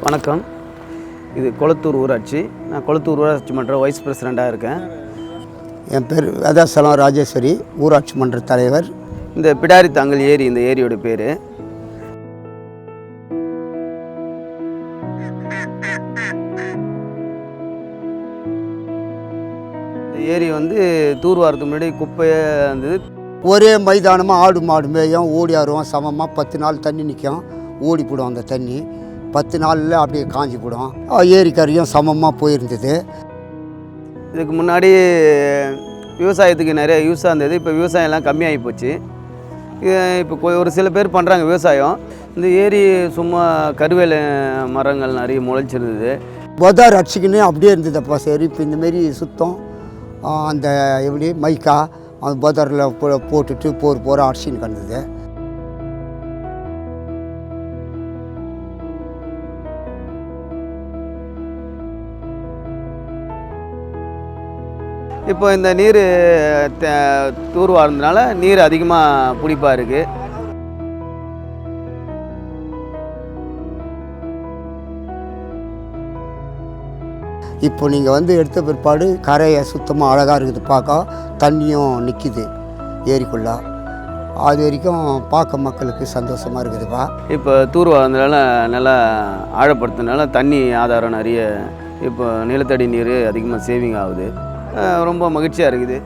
வணக்கம். இது கொளத்தூர் ஊராட்சி. நான் கொளத்தூர் ஊராட்சி மன்ற வைஸ் பிரசிடெண்ட்டாக இருக்கேன். என் பேர் வேதாசலம் ராஜேஸ்வரி, ஊராட்சி மன்ற தலைவர். இந்த பிடாரி தாங்கல் ஏரி, இந்த ஏரியோட பேர். இந்த ஏரி தூர்வாரத்துக்கு முன்னாடி குப்பையாக இருந்தது. ஒரே மைதானமாக ஆடு மாடு மேயும் ஓடி ஆடுவோம். சமமாக 10 நாள் தண்ணி நிற்கும், ஓடி போடும். அந்த தண்ணி 10 நாளில் அப்படியே காஞ்சி போடும். ஏரிக்கரையும் சமமாக போயிருந்தது. இதுக்கு முன்னாடி விவசாயத்துக்கு நிறைய யூஸாக இருந்தது. இப்போ விவசாயம்லாம் கம்மியாகி போச்சு. இப்போ ஒரு சில பேர் பண்ணுறாங்க விவசாயம். இந்த ஏரி சும்மா கருவேல மரங்கள் நிறைய முளைச்சிருந்தது. பதார் அடிச்சிக்கின்னு அப்படியே இருந்தது. அப்போ சரி, இப்போ இந்தமாரி சுத்தம் அந்த எப்படி மைக்கா அந்த பதாரில் போட்டுட்டு போர் அடிச்சின்னு கிடந்தது. இப்போ இந்த நீர் தூர்வாரதுனால நீர் அதிகமாக பிடிப்பாக இருக்குது. இப்போ நீங்கள் எடுத்த பிற்பாடு கரையை சுத்தமாக அழகாக இருக்குது. பார்க்க தண்ணியும் நிற்கிது ஏரிக்குள்ளே. அது வரைக்கும் பார்க்க மக்களுக்கு சந்தோஷமாக இருக்குதுப்பா. இப்போ தூர்வாரதுனால நல்லா ஆழப்படுத்துனால தண்ணி ஆதாரம் நிறைய, இப்போ நிலத்தடி நீர் அதிகமாக சேவிங் ஆகுது. ரொம்ப மகிழ்ச்சியாக இருக்குது.